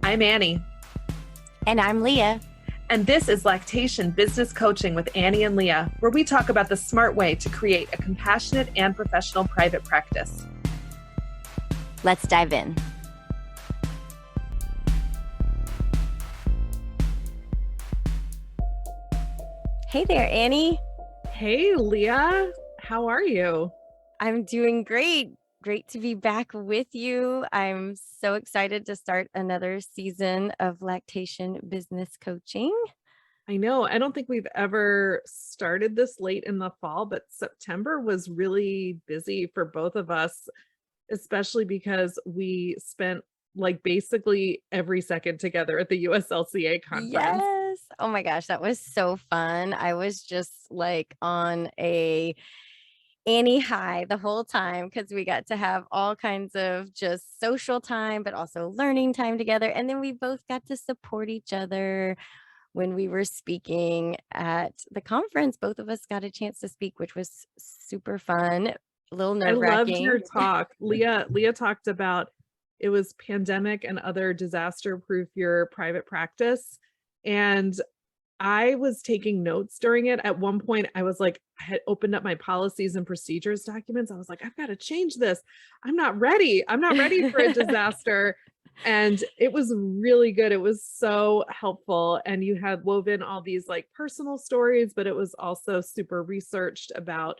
I'm Annie, And I'm Leah. and this is Lactation Business Coaching with Annie and Leah, where we talk about the smart way to create a compassionate and professional private practice. Let's dive in. Hey there, Annie. Hey, Leah, how are you? I'm doing great. Great to be back with you. I'm so excited to start another season of Lactation Business Coaching. I know, I don't think we've ever started this late in the fall, but September was really busy for both of us, especially because we spent like basically every second together at the USLCA conference. Yes. Oh my gosh, that was so fun. I was just like on a Annie high the whole time because we got to have all kinds of just social time, but also learning time together. And then we both got to support each other when we were speaking at the conference. Both of us got a chance to speak, which was super fun, a little I loved your nerve-wracking. talk. Leah talked about it was pandemic and other disaster proof your private practice. And I was taking notes during it. At one point, I was like, I had opened up my policies and procedures documents. I was like, I've got to change this. I'm not ready. I'm not ready for a disaster. And it was really good. It was so helpful. And you had woven all these like personal stories, but it was also super researched about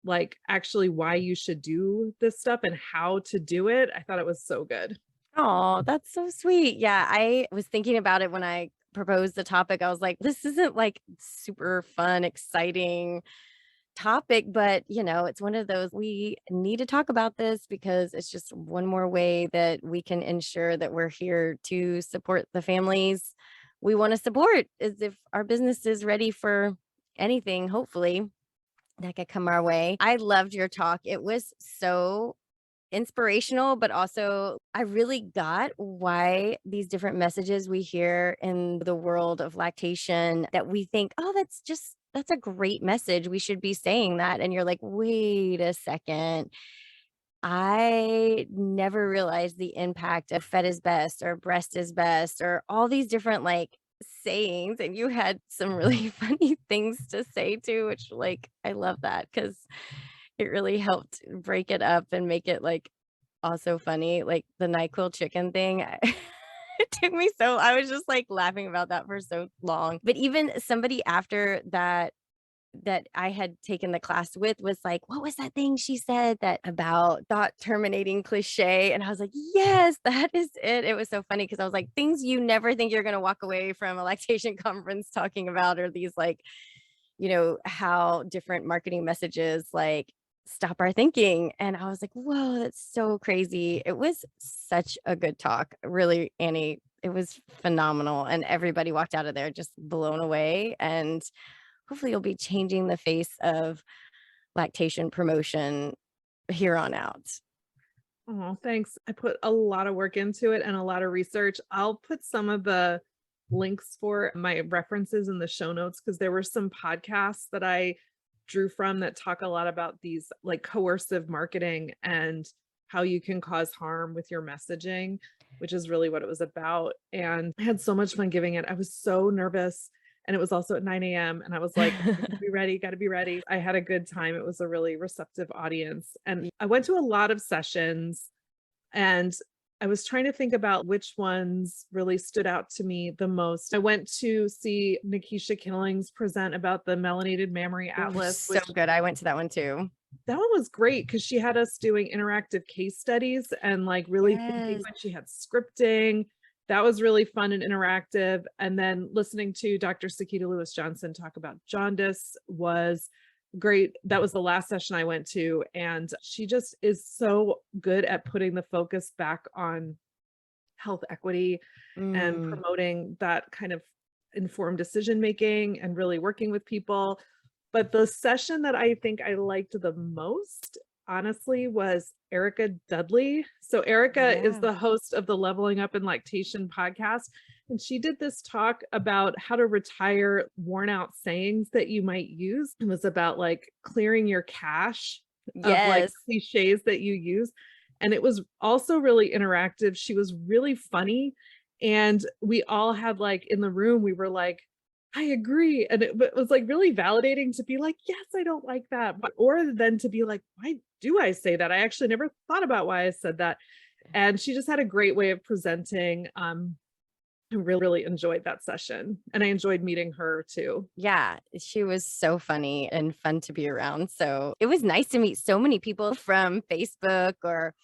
like actually why you should do this stuff and how to do it. I thought it was so good. Oh, that's so sweet. Yeah, I was thinking about it when I proposed the topic. I was like, this isn't like super fun, exciting topic, but it's one of those we need to talk about this because it's just one more way that we can ensure that we're here to support the families we want to support. Is if our business is ready for anything, hopefully that could come our way. I loved your talk. It was so inspirational, but also I really got why these different messages we hear in the world of lactation that we think, oh, that's a great message. We should be saying that. And you're like, wait a second. I never realized the impact of fed is best or breast is best or all these different like sayings. And you had some really funny things to say too, which like I love that because it really helped break it up and make it like also funny, like the NyQuil chicken thing. It took me so I was just like laughing about that for so long. But even somebody after that I had taken the class with was like, what was that thing she said that about thought terminating cliche? And I was like, yes, that is it. It was so funny because I was like, things you never think you're going to walk away from a lactation conference talking about are these like, how different marketing messages like stop our thinking. And I was like, whoa, that's so crazy. It was such a good talk. Really, Annie, it was phenomenal. And everybody walked out of there just blown away. And hopefully you'll be changing the face of lactation promotion here on out. Oh, thanks. I put a lot of work into it and a lot of research. I'll put some of the links for my references in the show notes because there were some podcasts that I drew from that talk a lot about these like coercive marketing and how you can cause harm with your messaging, which is really what it was about. And I had so much fun giving it. I was so nervous. And it was also at 9 a.m. And I was like, gotta be ready, gotta be ready. I had a good time. It was a really receptive audience. And I went to a lot of sessions and I was trying to think about which ones really stood out to me the most. I went to see Nikisha Killings present about the Melanated Mammary Atlas. So good. I went to that one too. That one was great because she had us doing interactive case studies and like really thinking Yes. when she had scripting. That was really fun and interactive. And then listening to Dr. Sakita Lewis Johnson talk about jaundice was great. That was the last session I went to. And she just is so good at putting the focus back on health equity and promoting that kind of informed decision making and really working with people. But the session that I think I liked the most, honestly, was Erica Dudley. So Erica is Yeah. the host of the Leveling Up in Lactation podcast. And she did this talk about how to retire worn out sayings that you might use. It was about like clearing your cache of like Yes. cliches that you use. And it was also really interactive. She was really funny And we all had like in the room, we were like, I agree. And it was like really validating to be like, yes, I don't like that. But, or then to be like, why do I say that? I actually never thought about why I said that. And she just had a great way of presenting. I really enjoyed that session, and I enjoyed meeting her too. Yeah, she was so funny and fun to be around. So it was nice to meet so many people from Facebook or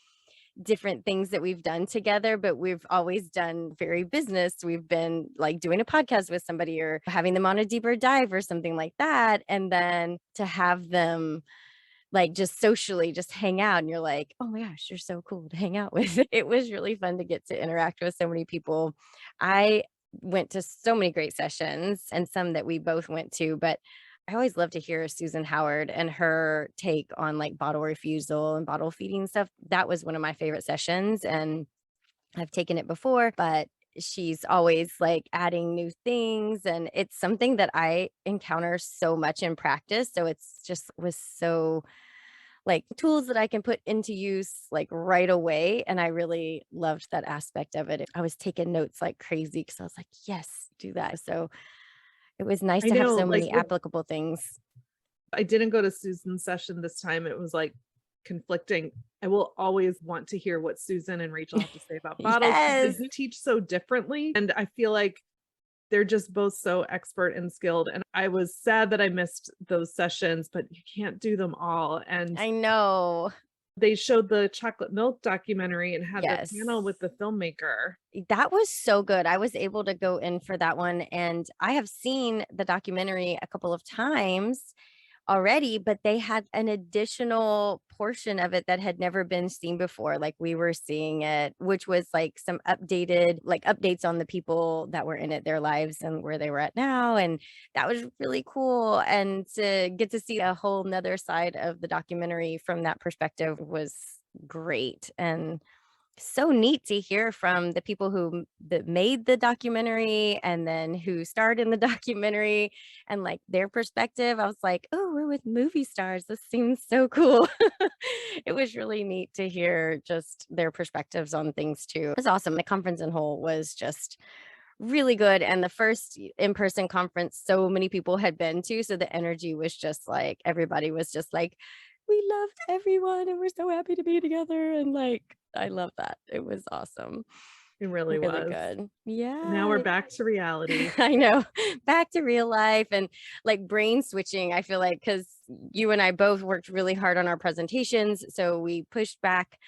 different things that we've done together, but we've always done very business. We've been like doing a podcast with somebody or having them on a deeper dive or something like that. And then to have them like just socially just hang out and you're like, oh my gosh, you're so cool to hang out with. It was really fun to get to interact with so many people. I went to so many great sessions and some that we both went to, but I always love to hear Susan Howard and her take on like bottle refusal and bottle feeding stuff. That was one of my favorite sessions. And I've taken it before, but she's always like adding new things. And it's something that I encounter so much in practice. So it's just was so like tools that I can put into use like right away. And I really loved that aspect of it. I was taking notes like crazy because I was like, yes, do that. So it was nice I to have know, so like, many applicable things. I didn't go to Susan's session this time. It was like conflicting. I will always want to hear what Susan and Rachel have to say about bottles because they Yes. do teach so differently. And I feel like they're just both so expert and skilled. And I was sad that I missed those sessions, but you can't do them all. And I know. they showed the chocolate milk documentary and had the Yes. panel with the filmmaker. That was so good. I was able to go in for that one, and I have seen the documentary a couple of times already, but they had an additional portion of it that had never been seen before. Like we were seeing it, which was like some updated, like updates on the people that were in it, their lives and where they were at now. And that was really cool. And to get to see a whole nother side of the documentary from that perspective was great. And so neat to hear from the people who that made the documentary and then who starred in the documentary and like their perspective. I was like, oh, we're with movie stars. This seems so cool. It was really neat to hear just their perspectives on things too. It was awesome. The conference in whole was just really good. And the first in-person conference so many people had been to. So the energy was just like everybody was just like, we loved everyone and we're so happy to be together. And like, I love that. It was awesome. It really Really was. good. Now we're Yeah. back to reality. I know. Back to real life and like brain switching. I feel like because you and I both worked really hard on our presentations. So we pushed back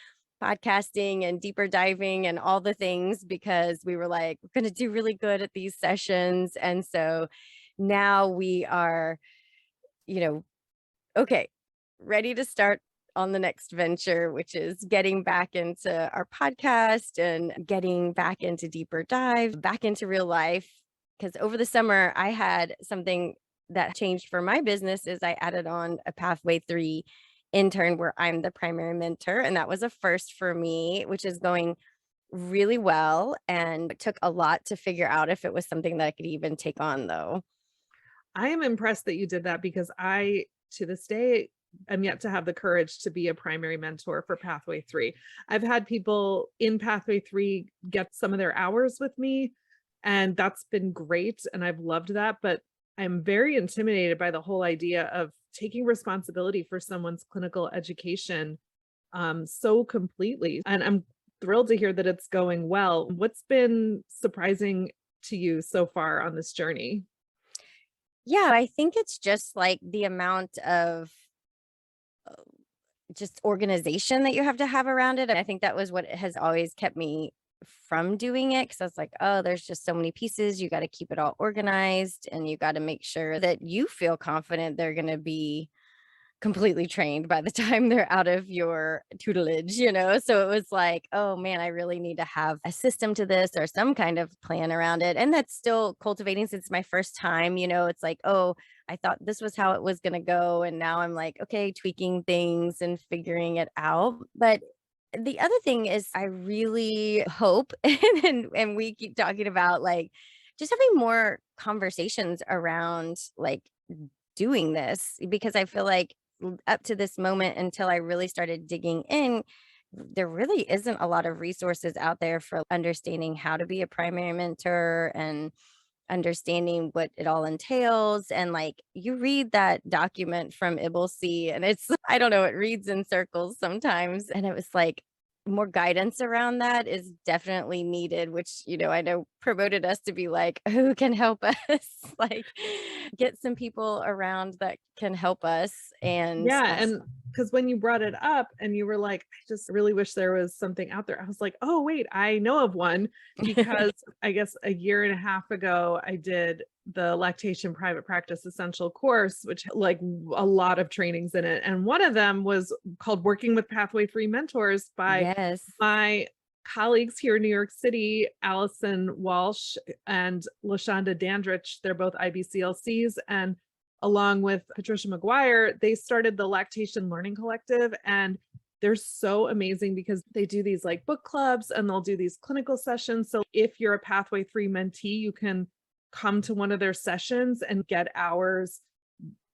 podcasting and deeper diving and all the things because we were like, we're going to do really good at these sessions. And so now we are, you know, okay, ready to start on the next venture, which is getting back into our podcast and getting back into deeper dive, back into real life. Because over the summer, I had something that changed for my business is I added on a Pathway 3 intern where I'm the primary mentor. And that was a first for me, which is going really well. And it took a lot to figure out if it was something that I could even take on though. I am impressed that you did that because I, to this day, am yet to have the courage to be a primary mentor for Pathway 3. I've had people in Pathway 3 get some of their hours with me, and that's been great. And I've loved that. But I'm very intimidated by the whole idea of taking responsibility for someone's clinical education so completely. And I'm thrilled to hear that it's going well. What's been surprising to you so far on this journey? Yeah, I think it's just like the amount of just organization that you have to have around it. And I think that was what has always kept me from doing it because I was like, oh, there's just so many pieces. You got to keep it all organized and you got to make sure that you feel confident they're going to be completely trained by the time they're out of your tutelage, you know? So it was like, oh man, I really need to have a system to this or some kind of plan around it. And that's still cultivating since my first time, you know, it's like, oh, I thought this was how it was going to go. And now I'm like, okay, tweaking things and figuring it out. But the other thing is I really hope, and we keep talking about like just having more conversations around like doing this because I feel like up to this moment until I really started digging in, there really isn't a lot of resources out there for understanding how to be a primary mentor and understanding what it all entails. And like you read that document from IBLC and it's, I don't know, it reads in circles sometimes. And it was like, more guidance around that is definitely needed, which, I know promoted us to be like, who can help us? Like, get some people around that can help us. And Yeah, and because when you brought it up and you were like, "I just really wish there was something out there," I was like, "Oh, wait, I know of one," because I guess a year and a half ago, I did the Lactation Private Practice Essential course, which had, like, a lot of trainings in it, and one of them was called Working with Pathway 3 Mentors by yes. my colleagues here in New York City, Allison Walsh and LaShonda Dandridge. They're both IBCLCs, and along with Patricia McGuire, they started the Lactation Learning Collective. And they're so amazing because they do these like book clubs and they'll do these clinical sessions. So if you're a Pathway 3 mentee, you can come to one of their sessions and get hours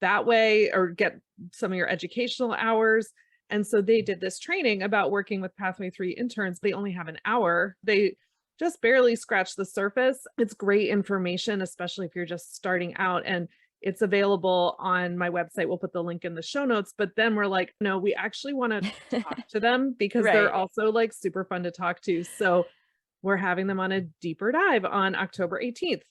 that way, or get some of your educational hours. And so they did this training about working with Pathway 3 interns. They only have an hour. They just barely scratched the surface. It's great information, especially if you're just starting out. And it's available on my website. We'll put the link in the show notes. But then we're like, no, we actually want to talk to them because they're Right. also like super fun to talk to. So we're having them on a deeper dive on October 18th.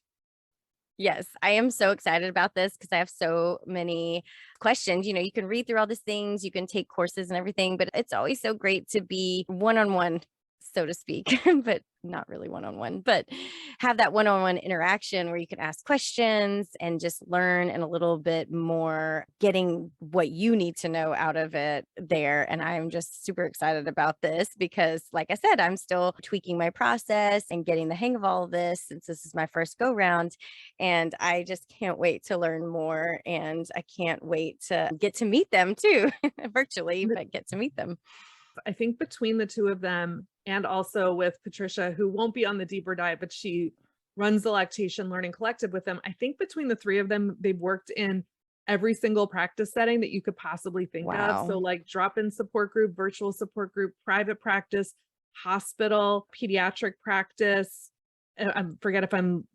Yes, I am so excited about this because I have so many questions. You can read through all these things, you can take courses and everything, but it's always so great to be one on one, so to speak, but not really one on one, but have that one on one interaction where you can ask questions and just learn and a little bit more getting what you need to know out of it there. And I'm just super excited about this because, like I said, I'm still tweaking my process and getting the hang of all of this since this is my first go round. And I just can't wait to learn more. And I can't wait to get to meet them too, virtually, but get to meet them. I think between the two of them, and also with Patricia, who won't be on the deeper dive, but she runs the Lactation Learning Collective with them. I think between the three of them, they've worked in every single practice setting that you could possibly think of. So Wow. like drop-in support group, virtual support group, private practice, hospital, pediatric practice. I forget if I'm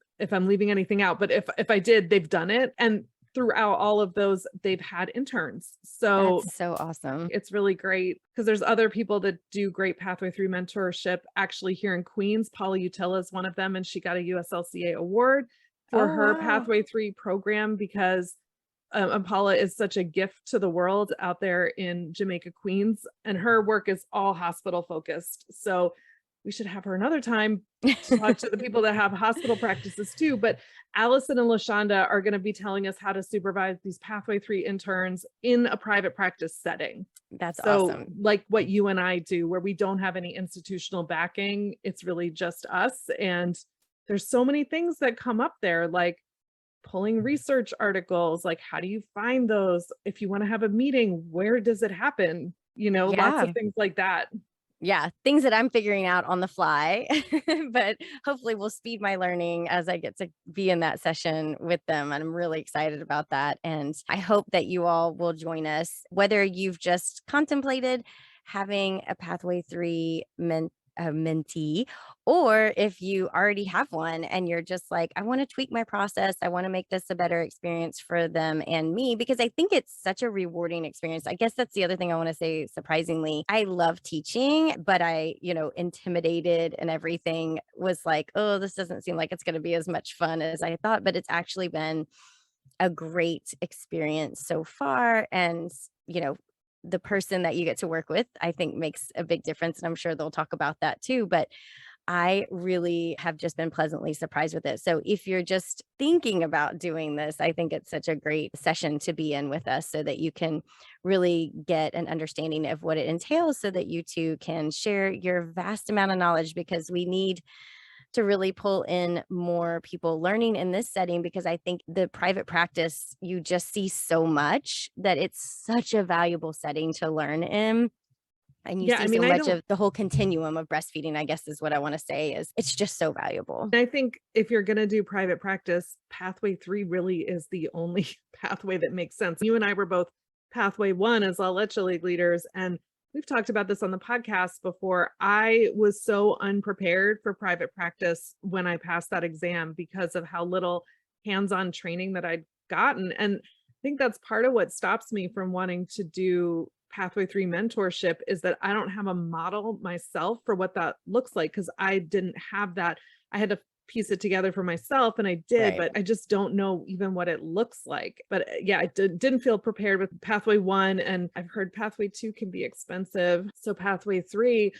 leaving anything out, but if I did, they've done it. And throughout all of those, they've had interns. So That's so awesome. it's really great because there's other people that do great Pathway 3 mentorship actually here in Queens. Paula Utila is one of them, and she got a USLCA award for Oh, her wow. Pathway 3 program because Paula is such a gift to the world out there in Jamaica, Queens, and her work is all hospital focused. So we should have her another time to talk to the people that have hospital practices too. But Allison and LaShonda are going to be telling us how to supervise these Pathway 3 interns in a private practice setting. That's So awesome. like what you and I do, where we don't have any institutional backing, it's really just us. And there's so many things that come up there, like pulling research articles, like how do you find those? If you want to have a meeting, where does it happen? Lots of Yeah. things like that. Yeah, things that I'm figuring out on the fly, but hopefully will speed my learning as I get to be in that session with them. And I'm really excited about that. And I hope that you all will join us, whether you've just contemplated having a Pathway 3 mentee, or if you already have one and you're just like, I want to tweak my process. I want to make this a better experience for them and me, because I think it's such a rewarding experience. I guess that's the other thing I want to say. Surprisingly, I love teaching, but I, intimidated and everything was like, oh, this doesn't seem like it's going to be as much fun as I thought, but it's actually been a great experience so far. And, the person that you get to work with, I think makes a big difference. And I'm sure they'll talk about that too. But I really have just been pleasantly surprised with it. So if you're just thinking about doing this, I think it's such a great session to be in with us so that you can really get an understanding of what it entails so that you two can share your vast amount of knowledge, because we need to really pull in more people learning in this setting, because I think the private practice, you just see so much that it's such a valuable setting to learn in. And you Yeah, see I so mean, I much don't of the whole continuum of breastfeeding, I guess is what I want to say, is it's just so valuable. I think if you're going to do private practice, Pathway 3 really is the only pathway that makes sense. You and I were both Pathway 1 as La Leche League leaders, and we've talked about this on the podcast before. I was so unprepared for private practice when I passed that exam because of how little hands-on training that I'd gotten. And I think that's part of what stops me from wanting to do Pathway 3 mentorship is that I don't have a model myself for what that looks like because I didn't have that. I had to piece it together for myself and I did, Right. but I just don't know even what it looks like. But yeah, I didn't feel prepared with Pathway 1 and I've heard Pathway 2 can be expensive. So Pathway 3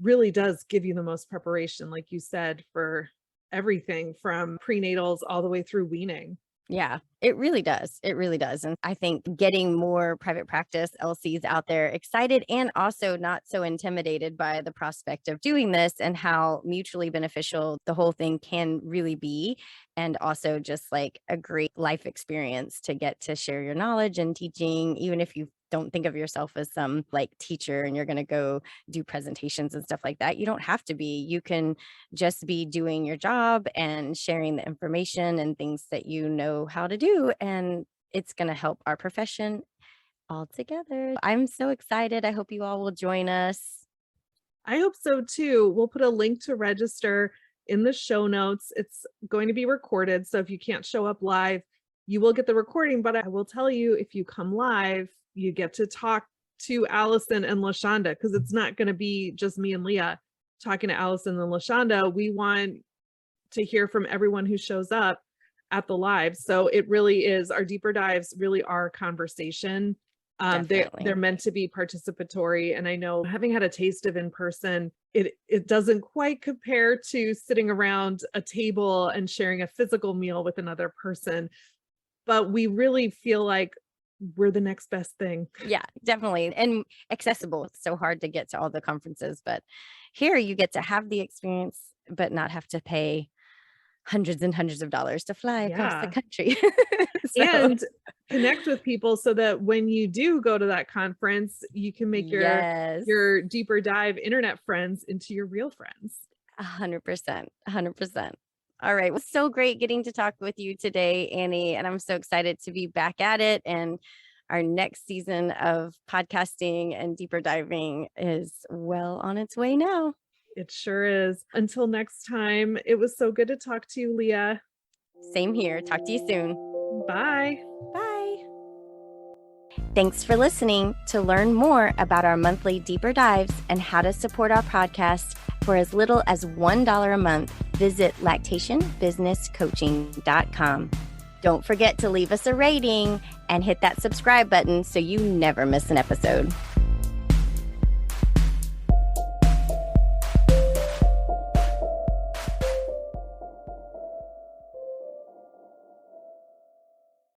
really does give you the most preparation, like you said, for everything from prenatals all the way through weaning. Yeah, it really does. It really does. And I think getting more private practice LCs out there excited and also not so intimidated by the prospect of doing this and how mutually beneficial the whole thing can really be. And also just like a great life experience to get to share your knowledge and teaching, even if you don't think of yourself as some like teacher and you're going to go do presentations and stuff like that. You don't have to be. You can just be doing your job and sharing the information and things that you know how to do. And it's going to help our profession all together. I'm so excited. I hope you all will join us. I hope so too. We'll put a link to register in the show notes. It's going to be recorded. So if you can't show up live, you will get the recording. But I will tell you, if you come live, you get to talk to Allison and LaShonda because it's not going to be just me and Leah talking to Allison and LaShonda. We want to hear from everyone who shows up at the live. So it really is, our deeper dives really are conversation. They're meant to be participatory. And I know having had a taste of in person, it doesn't quite compare to sitting around a table and sharing a physical meal with another person. But we really feel like we're the next best thing. Yeah, definitely. And accessible. It's so hard to get to all the conferences, but here you get to have the experience, but not have to pay hundreds and hundreds of dollars to fly across the country. And connect with people so that when you do go to that conference, you can make your deeper dive internet friends into your real friends. 100%. 100%. All right. Well, so great getting to talk with you today, Annie. And I'm so excited to be back at it. And our next season of podcasting and deeper diving is well on its way now. It sure is. Until next time, it was so good to talk to you, Leah. Same here. Talk to you soon. Bye. Bye. Thanks for listening. To learn more about our monthly deeper dives and how to support our podcast for as little as $1 a month, visit lactationbusinesscoaching.com. Don't forget to leave us a rating and hit that subscribe button so you never miss an episode.